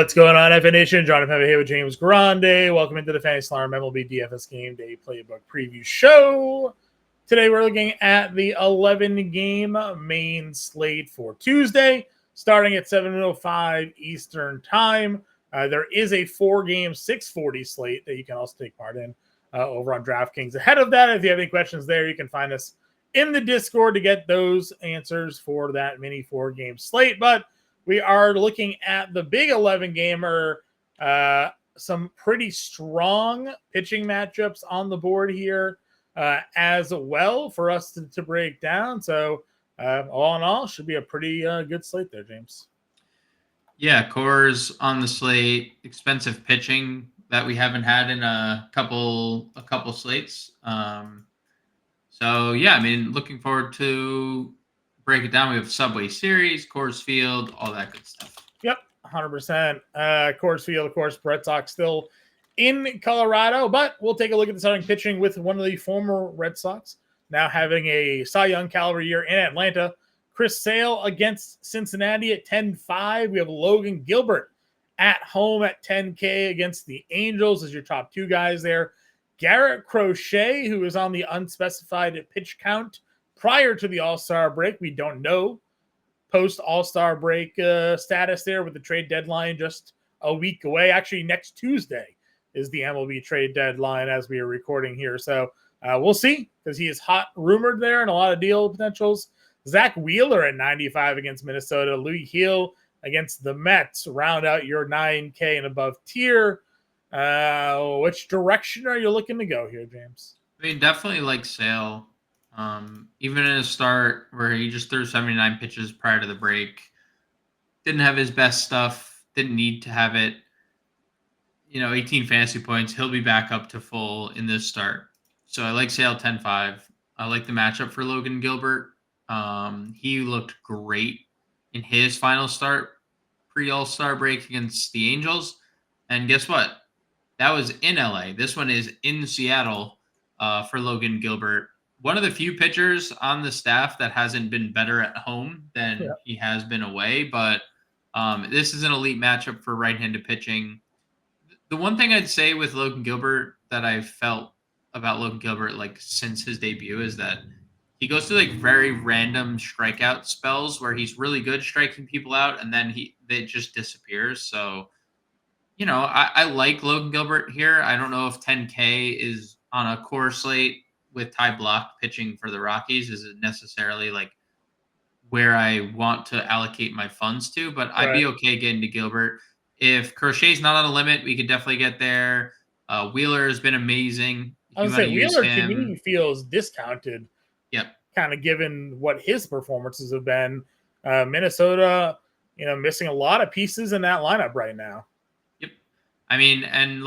What's going on, FA Nation? John Impemba here with James Grande. Welcome into the Fantasy Alarm MLB DFS Game Day Playbook Preview Show. Today we're looking at the 11-game main slate for Tuesday, starting at 7:05 Eastern Time. There is a 4-game 640 slate that you can also take part in over on DraftKings. Ahead of that, if you have any questions there, you can find us in the Discord to get those answers for that mini 4-game slate. But we are looking at the big 11-gamer, some pretty strong pitching matchups on the board here as well for us to break down. So all in all, should be a pretty good slate there, James. Yeah, cores on the slate, expensive pitching that we haven't had in a couple slates. So yeah, I mean, looking forward to break it down. We have Subway Series, Coors Field, all that good stuff. Yep, 100%. Coors Field, of course, Red Sox still in Colorado, but we'll take a look at the starting pitching with one of the former Red Sox, now having a Cy Young caliber year in Atlanta. Chris Sale against Cincinnati at 10-5. We have Logan Gilbert at home at 10K against the Angels as your top two guys there. Garrett Crochet, who is on the unspecified pitch count prior to the All-Star break. We don't know post All-Star break status there with the trade deadline just a week away. Actually, next Tuesday is the MLB trade deadline as we are recording here. So we'll see, because he is hot rumored there and a lot of deal potentials. Zach Wheeler at 95 against Minnesota. Louis Hill against the Mets. Round out your 9K and above tier. Which direction are you looking to go here, James? I mean, definitely like Sale. Even in a start where he just threw 79 pitches prior to the break, didn't have his best stuff, didn't need to have it. 18 fantasy points. He'll be back up to full in this start. So I like Sale 10-5. I like the matchup for Logan Gilbert. He looked great in his final start pre-All-Star break against the Angels. And guess what? That was in LA. This one is in Seattle for Logan Gilbert. One of the few pitchers on the staff that hasn't been better at home than he has been away. But this is an elite matchup for right-handed pitching. The one thing I'd say with Logan Gilbert that I've felt about Logan Gilbert since his debut is that he goes through very random strikeout spells where he's really good striking people out, and then it just disappears. So, I like Logan Gilbert here. I don't know if 10K is on a core slate with Ty Block pitching for the Rockies. Is it necessarily where I want to allocate my funds to? But I'd be okay getting to Gilbert. If Crochet's not on a limit, we could definitely get there. Wheeler has been amazing. I was saying Wheeler to me feels discounted. Yep. Kind of given what his performances have been. Minnesota, missing a lot of pieces in that lineup right now. Yep. I mean, and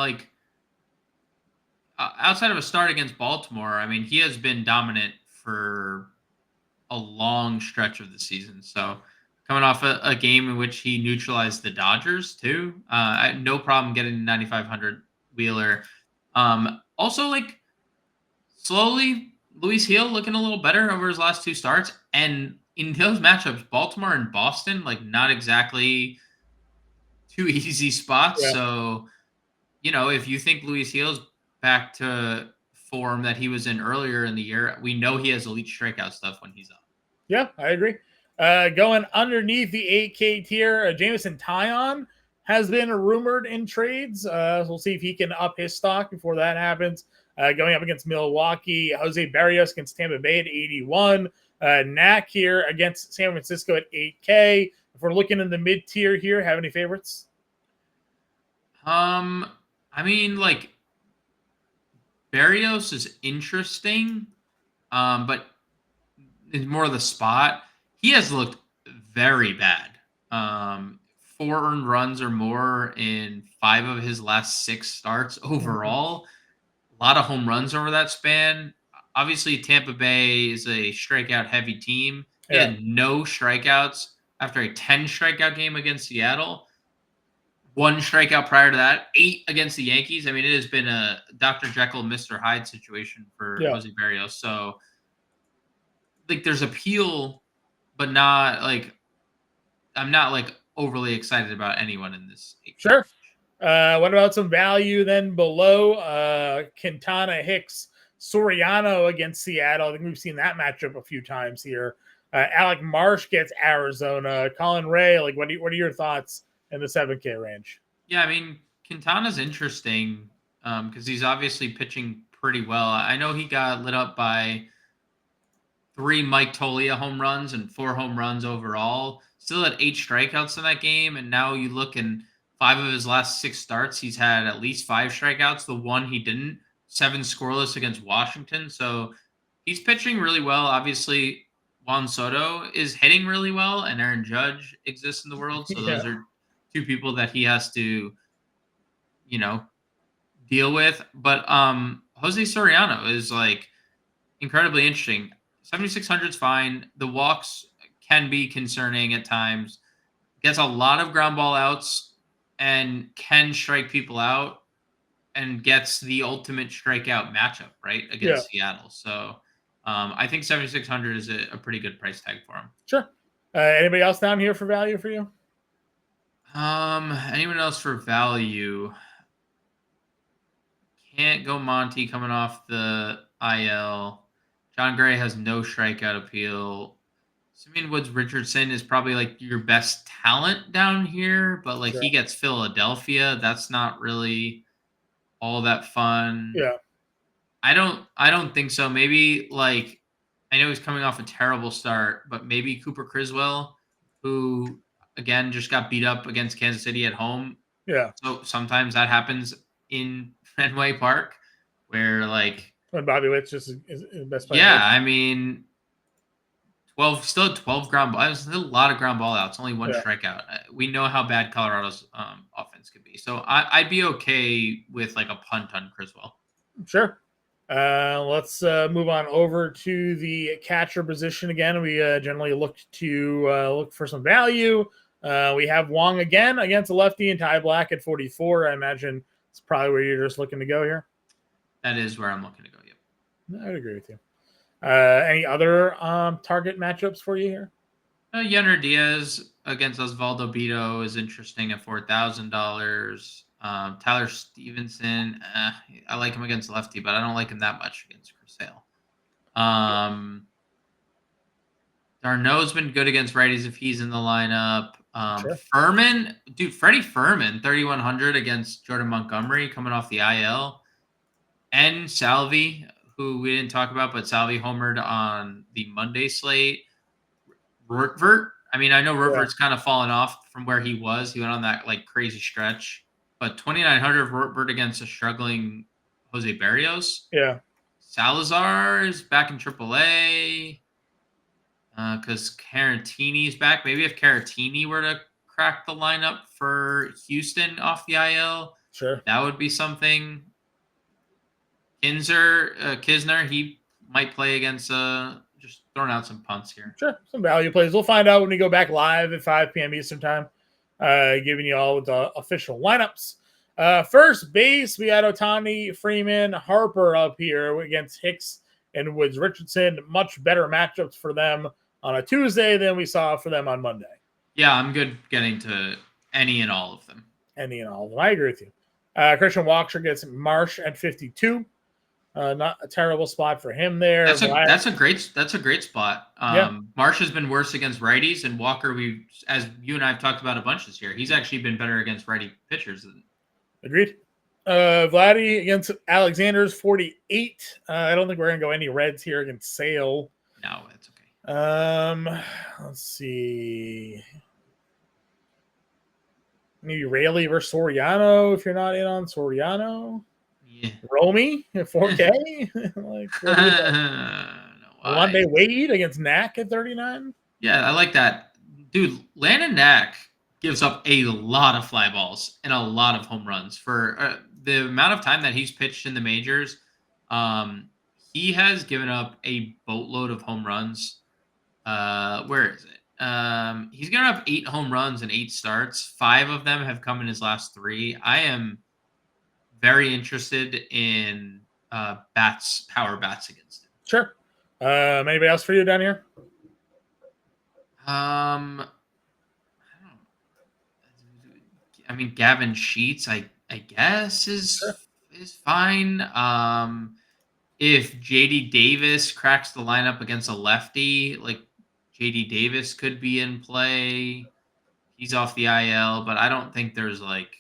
outside of a start against Baltimore, I mean, he has been dominant for a long stretch of the season. So coming off a game in which he neutralized the Dodgers too, I had no problem getting 9,500 Wheeler. Also, slowly, Louis Hill looking a little better over his last two starts. And in those matchups, Baltimore and Boston, not exactly two easy spots. Yeah. So, if you think Louis Hill's back to form that he was in earlier in the year, we know he has elite strikeout stuff when he's up. Yeah, I agree. Going underneath the 8K tier, Jameson Taillon has been rumored in trades. We'll see if he can up his stock before that happens. Going up against Milwaukee, Jose Barrios against Tampa Bay at 81. Knack here against San Francisco at 8K. If we're looking in the mid-tier here, have any favorites? I mean, Barrios is interesting, but it's more of the spot. He has looked very bad. 4 earned runs or more in 5 of his last 6 starts overall. Mm-hmm. A lot of home runs over that span. Obviously, Tampa Bay is a strikeout-heavy team. He had no strikeouts after a 10 strikeout game against Seattle. 1 strikeout prior to that, 8 against the Yankees. I mean, it has been a Dr. Jekyll, Mr. Hyde situation for Jose Barrios. So, there's appeal, but not I'm not overly excited about anyone in this. Sure. What about some value then below? Quintana, Hicks, Soriano against Seattle. I think we've seen that matchup a few times here. Alec Marsh gets Arizona. Colin Ray, like what are your thoughts in the 7K range? Yeah, I mean, Quintana's interesting because he's obviously pitching pretty well. I know he got lit up by 3 Mike Toglia home runs and 4 home runs overall. Still had 8 strikeouts in that game, and now you look in 5 of his last 6 starts, he's had at least 5 strikeouts. The one he didn't, 7 scoreless against Washington. So he's pitching really well. Obviously, Juan Soto is hitting really well, and Aaron Judge exists in the world. So Yeah. those are 2 people that he has to, you know, deal with. But Jose Soriano is like incredibly interesting. 7,600 is fine. The walks can be concerning at times. Gets a lot of ground ball outs and can strike people out and gets the ultimate strikeout matchup, right, Yeah. against Seattle. So I think 7,600 is a pretty good price tag for him. Sure. Anybody else down here for value for you? Anyone else for value? Can't go Monty coming off the IL. John Gray has no strikeout appeal. Simeon Woods Richardson is probably like your best talent down here, but like Sure. he gets Philadelphia. That's not really all that fun. Yeah. I don't think so. Maybe like I know he's coming off a terrible start, but maybe Cooper Criswell, who again just got beat up against Kansas City at home. Yeah. So sometimes that happens in Fenway Park where like When Bobby Witt's just is the best player. yeah, I mean 12 still had 12 ground ball. It was still a lot of ground ball outs, only 1 Yeah. strikeout. We know how bad Colorado's offense could be. So I'd be okay with like a punt on Criswell. Sure. Let's move on over to the catcher position again. We generally look for some value. We have Wong again against a lefty and Ty Black at 44. I imagine it's probably where you're just looking to go here. That is where I'm looking to go. Yep. I would agree with you. Any other target matchups for you here? Yenner Diaz against Osvaldo Bido is interesting at $4,000. Tyler Stevenson, I like him against lefty, but I don't like him that much against Chris Sale. Darno's been good against righties if he's in the lineup. Sure. Furman, dude, Freddie Furman, 3,100 against Jordan Montgomery coming off the IL. And Salvi, who we didn't talk about, but Salvi homered on the Monday slate. Rortvert, I mean, I know Rortvert's kind of fallen off from where he was. He went on that like crazy stretch. But 2,900 Rortvert against a struggling Jose Barrios. Yeah. Salazar is back in AAA. Because Caratini's back. Maybe if Caratini were to crack the lineup for Houston off the IL, Sure, that would be something. Kisner, he might play against just throwing out some punts here. Sure, some value plays. We'll find out when we go back live at 5 p.m. Eastern time, giving you all the official lineups. First base, we had Ohtani, Freeman, Harper up here against Hicks and Woods Richardson. Much better matchups for them on a Tuesday than we saw for them on Monday. Yeah, I'm good getting to any and all of them. Any and all of them. I agree with you. Christian Walker gets Marsh at 52. Not a terrible spot for him there. That's a great spot. Yeah. Marsh has been worse against righties, and Walker, as you and I have talked about a bunch this year, he's actually been better against righty pitchers. Agreed. Vladdy against Alexander's 48. I don't think we're gonna go any Reds here against Sale. No, that's okay. Let's see. Maybe Rayleigh versus Soriano if you're not in on Soriano. Yeah. Romy at 4K. Monday Wade against Knack at 39. Yeah, I like that. Dude, Landon Knack gives up a lot of fly balls and a lot of home runs for the amount of time that he's pitched in the majors. He has given up a boatload of home runs. Where is it? He's given up 8 home runs in 8 starts. 5 of them have come in his last 3. I am very interested in power bats against him. Sure. Anybody else for you down here? I mean, Gavin Sheets, I guess Sure. is fine. If JD Davis cracks the lineup against a lefty, like JD Davis could be in play. He's off the IL, but I don't think there's like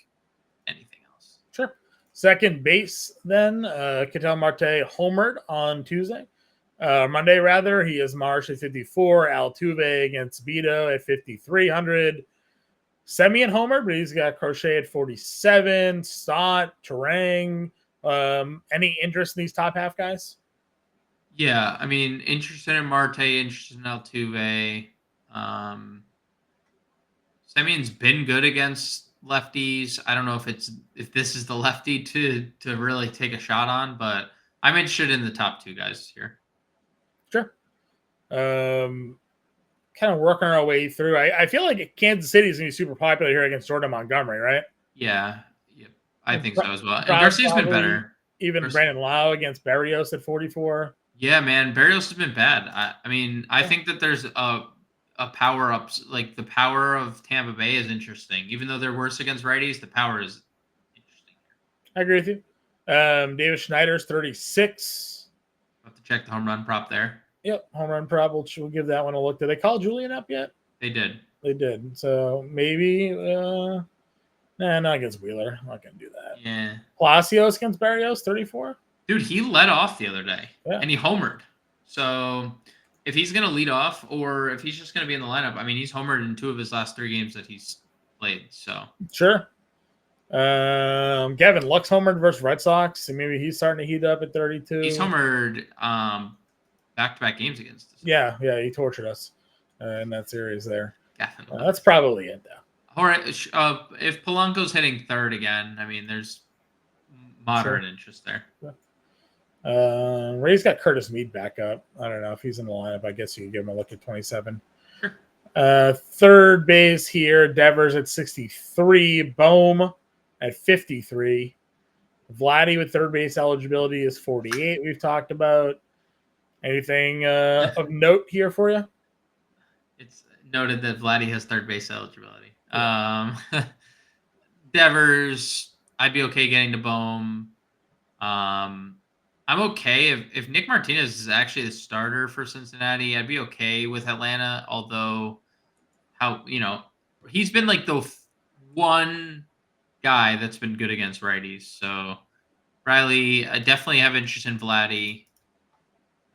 anything else. Sure. Second base, then Ketel Marte homered on Tuesday. Monday, rather, he is Marsh at 54, Altuve against Beto at 5,300. Semien homer, but he's got Crochet at 47, Stott, Terang. Any interest in these top half guys? Yeah, I mean, interested in Marte, interested in Altuve. Semien's been good against lefties. I don't know if this is the lefty to really take a shot on, but I'm interested in the top two guys here. Sure. Kind of working our way through. I feel like Kansas City is going to be super popular here against Jordan Montgomery, right? Yeah, yep, I think Pro- so as well. And Garcia's been better. Even Brandon Lau against Barrios at 44. Yeah, man, Barrios has been bad. I mean, I think that there's a power ups, like the power of Tampa Bay is interesting. Even though they're worse against righties, the power is interesting here. I agree with you. David Schneider's 36. I'll have to check the home run prop there. Yep, home run prop. We'll give that one a look. Did they call Julian up yet? They did. They did. So maybe, not against Wheeler. I'm not going to do that. Yeah. Palacios against Barrios, 34. Dude, he led off the other day, Yeah. and he homered. So if he's going to lead off, or if he's just going to be in the lineup, I mean, he's homered in 2 of his last 3 games that he's played. So Sure. Gavin Lux homered versus Red Sox. And maybe he's starting to heat up at 32. he's homered back-to-back games against us. Yeah, he tortured us in that series there. Gavin Lux. That's probably it, though. All right. If Polanco's hitting third again, I mean, there's moderate interest there. Ray's got Curtis Mead back up. I don't know if he's in the lineup. I guess you could give him a look at 27. Sure. Third base here, Devers at 63, Bohm at 53. Vladdy with third base eligibility is 48. We've talked about. Anything of note here for you? It's noted that Vladdy has third base eligibility. Yeah. Devers, I'd be okay getting to Bohm. I'm okay if Nick Martinez is actually the starter for Cincinnati. I'd be okay with Atlanta, although he's been like the one guy that's been good against righties. So Riley, I definitely have interest in Vladdy.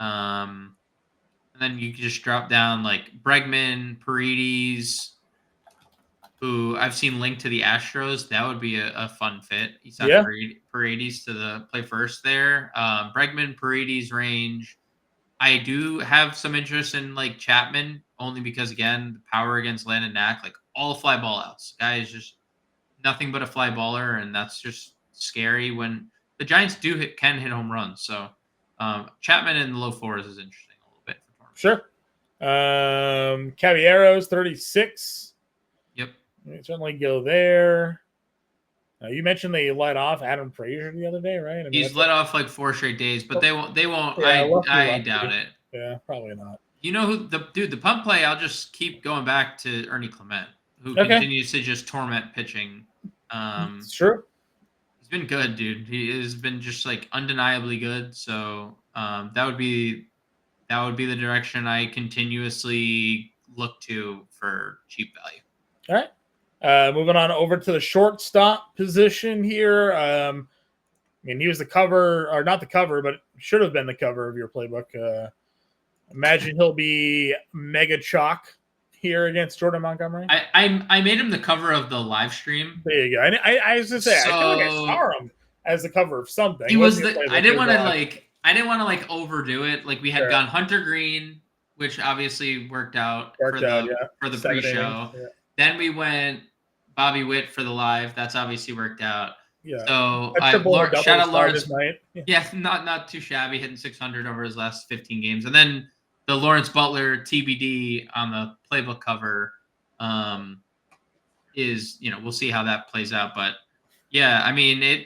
And then you can just drop down like Bregman, Paredes, who I've seen linked to the Astros. That would be a fun fit. He's got Paredes to the play first there. Bregman, Paredes range. I do have some interest in like Chapman, only because again, the power against Landon Knack, like all fly ball outs. Guy is just nothing but a fly baller, and that's just scary when the Giants can hit home runs. So Chapman in the low 4s is interesting a little bit for Sure. Caballeros 36. Yep. Certainly go there. You mentioned they let off Adam Frazier the other day, right? I mean, he's let off like 4 straight days, but they won't. Yeah, I doubt it. Yeah, probably not. You know who the pump play? I'll just keep going back to Ernie Clement, who continues to just torment pitching. It's true. He's been good, dude. He has been just like undeniably good. So that would be the direction I continuously look to for cheap value. All right. Moving on over to the shortstop position here. I mean, he was the cover, or not the cover, but should have been the cover of your playbook. Imagine he'll be mega chalk here against Jordan Montgomery. I made him the cover of the live stream. There you go. I was gonna say, I feel like I saw him as the cover of something. He was I didn't want to overdo it. Like we had gone Hunter Green, which obviously worked out for the pre-show. Yeah. Then we went Bobby Witt for the live. That's obviously worked out. Yeah. So shout out Lawrence. Yeah, not too shabby, hitting 600 over his last 15 games. And then the Lawrence Butler TBD on the playbook cover is, we'll see how that plays out. But yeah, I mean,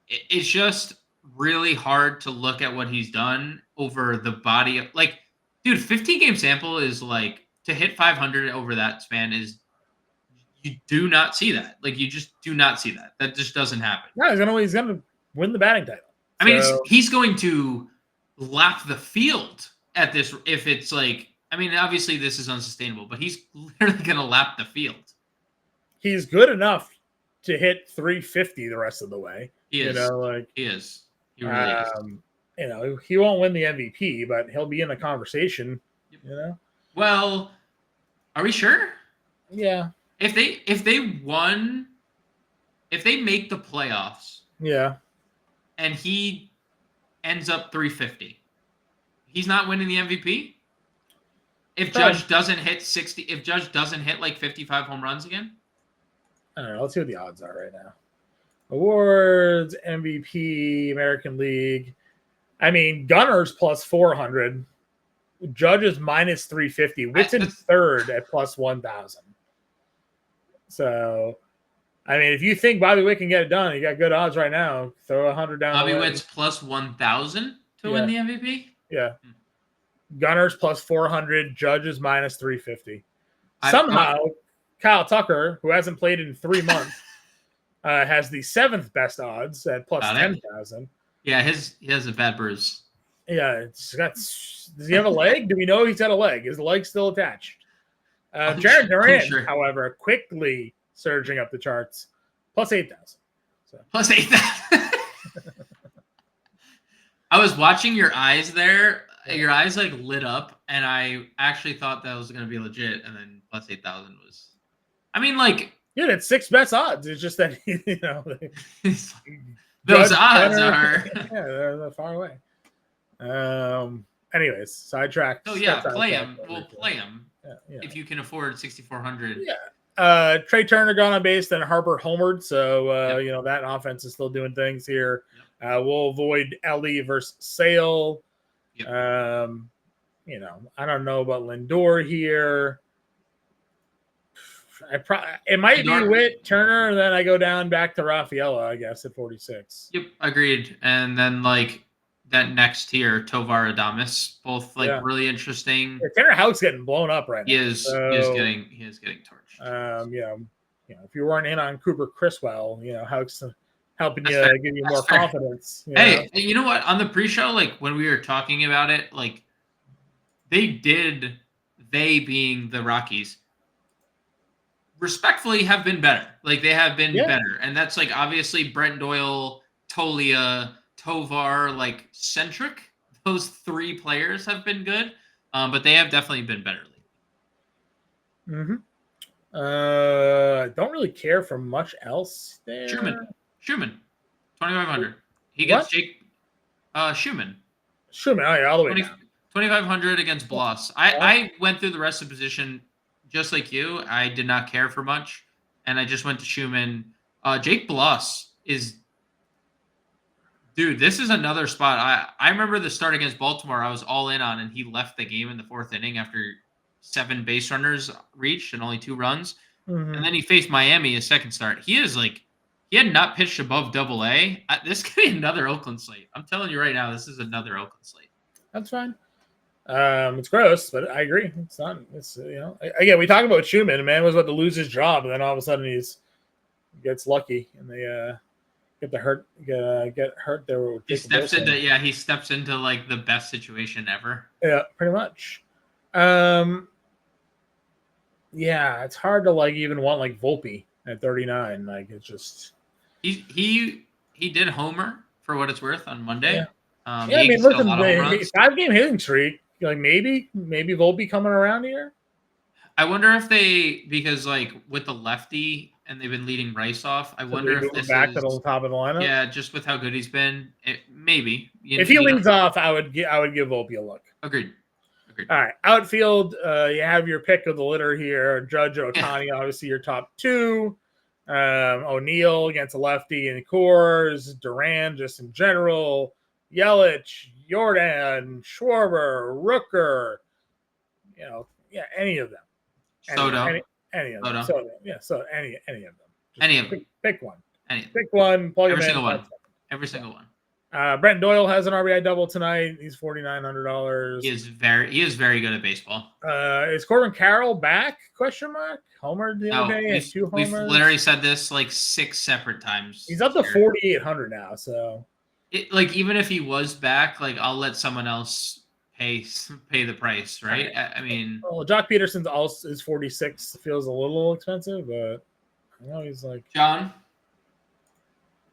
it's just really hard to look at what he's done over the body of, like, dude, 15 game sample is like, to hit 500 over that span is, You do not see that. Like, you just do not see that. That just doesn't happen. No, he's gonna win the batting title. I mean, he's going to lap the field at this. If it's like, I mean, obviously this is unsustainable, but he's literally going to lap the field. He's good enough to hit 350 the rest of the way. He is. He is. He really is. He won't win the MVP, but he'll be in the conversation. Yep. Well, are we sure? Yeah. If they make the playoffs, yeah, and he ends up 350, he's not winning the MVP. If Judge doesn't hit 60, if Judge doesn't hit like 55 home runs again, I don't know. Let's see what the odds are right now. Awards, MVP, American League. I mean, Gunner's plus 400. Judge is minus 350. Whitson third at plus 1,000. So, I mean, if you think Bobby Witt can get it done, you got good odds right now. Throw 100 down. Bobby Witt's plus 1,000 to win the MVP? Yeah. Gunner's plus 400. Judge is minus 350. Somehow, Kyle Tucker, who hasn't played in 3 months, has the 7th best odds at plus 10,000. Yeah, he has a bad bruise. Yeah, does he have a leg? Do we know he's got a leg? Is the leg still attached? Jared Durant, however, quickly surging up the charts, plus 8,000. So. Plus 8,000. I was watching your eyes there. Your eyes like lit up, and I actually thought that was going to be legit. And then plus 8,000 was. I mean, like, dude, it's 6 best odds. It's just that those odds are they're far away. Anyways, sidetrack. Oh yeah, play him. We'll play him. Yeah. If you can afford 6,400. Yeah. Trey Turner gone on base, then Harper homered. So, that offense is still doing things here. Yep. We'll avoid Ellie versus Sale. Yep. I don't know about Lindor here. It might be Witt, Turner, and then I go down back to Rafaela, I guess, at 46. Yep, agreed. And then, like, that next tier, Tovar Adames, both really interesting. Yeah, Tanner Houck's getting blown up right now. He is getting torched. If you weren't in on Cooper Criswell, Houck's helping you give you more confidence. Hey, you know what? On the pre-show, like when we were talking about it, like they being the Rockies, respectfully have been better. Like they have been better, and that's like obviously Brent Doyle, Tolia, Tovar, like centric. Those 3 players have been good, but they have definitely been better lately. Don't really care for much else there. Schumann, 2,500. He gets Jake Schumann. Oh yeah, all the way down. 2,500 against Bloss. I went through the rest of the position just like you. I did not care for much, and I just went to Schumann. Jake Bloss is. Dude, this is another spot. I remember the start against Baltimore I was all in on, and he left the game in the 4th inning after 7 base runners reached and only 2 runs. Mm-hmm. And then he faced Miami his second start. He had not pitched above AA. This could be another Oakland slate. I'm telling you right now, this is another Oakland slate. That's fine. It's gross, but I agree. It's not. It's again, we talk about Schumann. The man was about to lose his job, and then all of a sudden he gets lucky, and they get hurt there. He steps into like the best situation ever. Yeah, pretty much. Yeah, it's hard to like even want like Volpe at 39. Like it's just he did homer for what it's worth on Monday. Yeah, I mean, listen, 5-game hitting streak. Like maybe Volpe coming around here. I wonder if because like with the lefty and they've been leading Rice off. I wonder if this back to the top of the lineup. Yeah, just with how good he's been, maybe. If he leads off, I would give Volpe a look. Agreed. All right, outfield. You have your pick of the litter here. Judge, Ohtani, obviously your top 2. O'Neill against a lefty in Coors. Duran just in general. Yelich, Jordan, Schwarber, Rooker. Any of them. Soto. Any of them. Soto. Yeah, so any of them. Any of them. Pick one. Any. Pick one. Plug Every single one. Every single one. Brent Doyle has an RBI double tonight. He's $4,900. He is very good at baseball. Is Corbin Carroll back? Question mark. Homered the other day and 2 homers. We've literally said this like 6 separate times. He's up to 4,800 now. So, even if he was back, like I'll let someone else pay the price, right? I mean, well, Jock Peterson's also is 46. Feels a little expensive, but I know he's like John.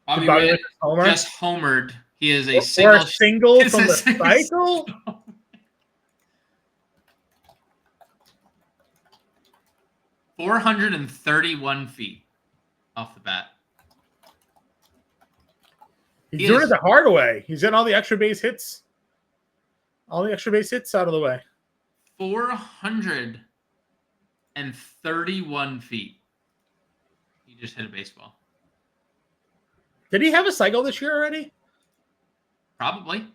Bobby Witt just homered. He is a single from the cycle. 431 feet off the bat. He's doing it the hard way. He's getting all the extra base hits. All the extra base hits out of the way. 431 feet. He just hit a baseball. Did he have a cycle this year already? Probably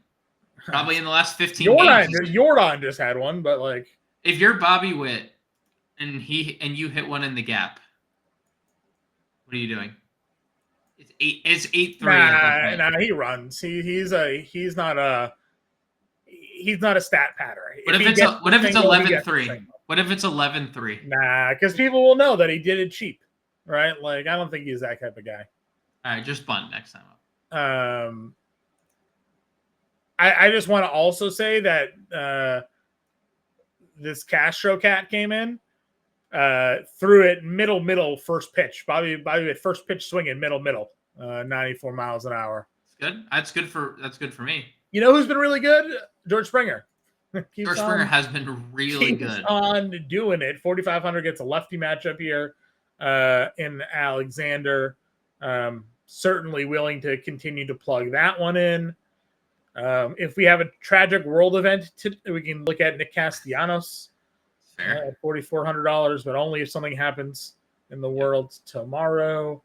in the last 15 games. Jordan just had one, but like if you're Bobby Witt and you hit one in the gap, what are you doing? It's 8-3. Nah, he runs. He's not a stat pattern. What if it's 11-3? What if it's 11-3? Nah, because people will know that he did it cheap, right? Like I don't think he's that type of guy. All right, just bunt next time up. I just want to also say that this Castro cat came in, threw it middle first pitch. Bobby with first pitch swinging middle, 94 miles an hour. That's good for me. You know who's been really good? George Springer. George Springer has been really good. On doing it. 4,500 gets a lefty matchup here in Alexander. Certainly willing to continue to plug that one in. If we have a tragic world event, we can look at Nick Castellanos at $4,400, but only if something happens in the world tomorrow.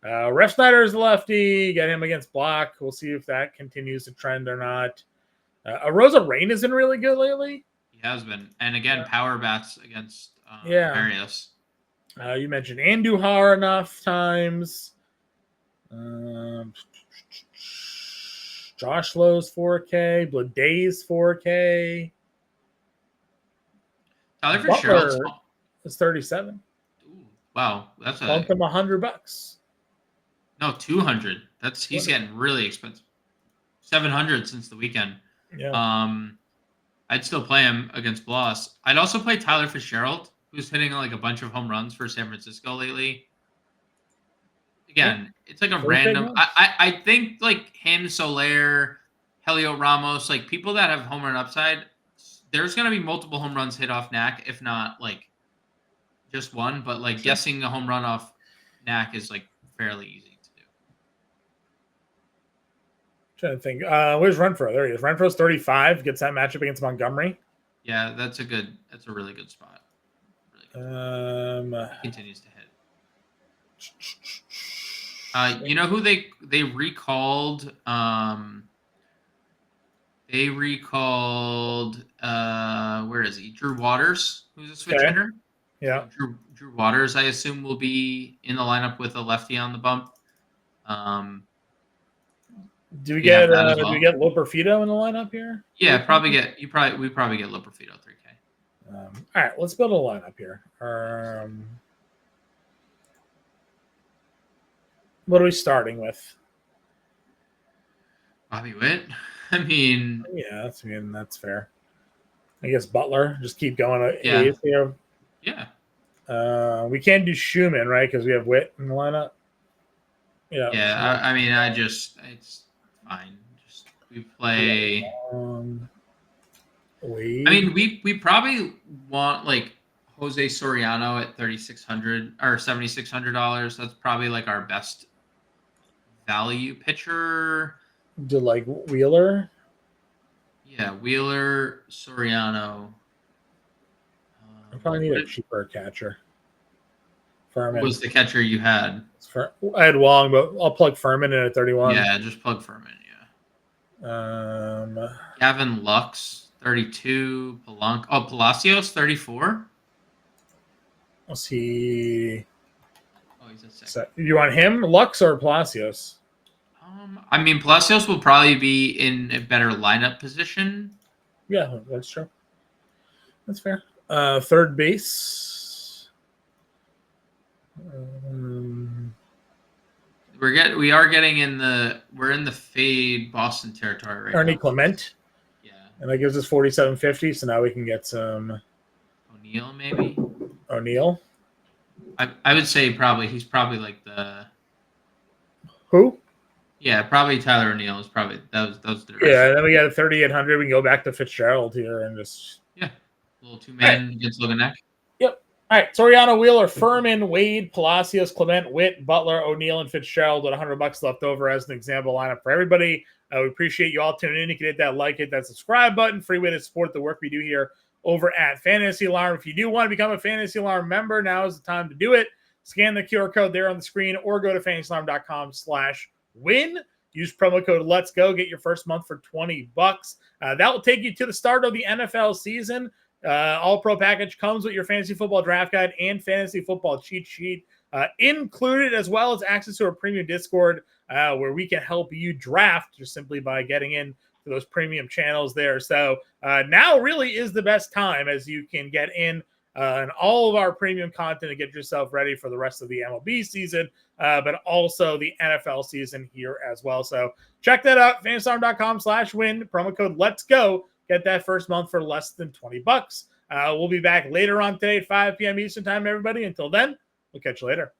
Ref Snyder is the lefty. Get him against Block. We'll see if that continues to trend or not. Rosa Rain has been really good lately. He has been. And again, power bats against Marios. You mentioned Andujar enough times. Josh Lowe's 4K. Bladay's 4K. Tyler Fitzgerald is 37. Ooh, wow, that's bumped him $100. No, 200. He's getting really expensive. 700 since the weekend. Yeah. I'd still play him against Bloss. I'd also play Tyler Fitzgerald, who's hitting like a bunch of home runs for San Francisco lately. Again, it's like a random. I think like him, Soler, Helio Ramos, like people that have home run upside. There's gonna be multiple home runs hit off Knack, if not like just one. But like guessing a home run off Knack is like fairly easy to do. Trying to think. Where's Renfroe? There he is. Renfroe's 35. Gets that matchup against Montgomery. Yeah, that's a really good spot. Really good. Continues to hit. You know who they recalled? Where is he? Drew Waters, who's a switch hitter. Yeah. Drew Waters, I assume, will be in the lineup with a lefty on the bump. Do we get Loperfido in the lineup here? Yeah, we probably get Loperfido 3K. All right, let's build a lineup here. What are we starting with? Bobby Witt. I mean, that's fair. I guess Butler. Just keep going. Yeah. We can't do Schumann, right? Because we have Witt in the lineup. Yeah. Yeah. I mean, it's fine. Just we play. I mean, we probably want like Jose Soriano at $3,600 or $7,600. That's probably like our best value pitcher. Do like Wheeler? Yeah, Wheeler, Soriano. I probably need a cheaper catcher. Furman. What was the catcher you had? I had Wong, but I'll plug Furman in at 31. Yeah, just plug Furman. Yeah. Gavin Lux, 32. Palacios, 34. Was he? Oh, he's a second. You want him, Lux, or Palacios? I mean, Palacios will probably be in a better lineup position. Yeah, that's true. That's fair. Third base. We're in the fade Boston territory right Ernie now. Clement. Yeah. And that gives us 47.50. So now we can get some O'Neill, maybe. O'Neill. I would say he's probably like the Who? Yeah, probably Tyler O'Neill is probably those the direction. Yeah, and then we got a 3,800. We can go back to Fitzgerald here and just a little 2-man against Loganek. Yep. All right, Soriano, Wheeler, Furman, Wade, Palacios, Clement, Witt, Butler, O'Neill, and Fitzgerald with $100 left over as an example lineup for everybody. We appreciate you all tuning in. You can hit that like, hit that subscribe button. Free way to support the work we do here over at Fantasy Alarm. If you do want to become a Fantasy Alarm member, now is the time to do it. Scan the QR code there on the screen or go to fantasyalarm.com/win. Use promo code Let's Go. Get your first month for $20. That will take you to the start of the NFL season. All Pro package comes with your fantasy football draft guide and fantasy football cheat sheet included, as well as access to our premium Discord where we can help you draft just simply by getting in to those premium channels there. So now really is the best time as you can get in and all of our premium content to get yourself ready for the rest of the MLB season, but also the NFL season here as well. So check that out, fantasyalarm.com/win, promo code Let's Go. Get that first month for less than $20. We'll be back later on today at 5 p.m. Eastern time, everybody. Until then, we'll catch you later.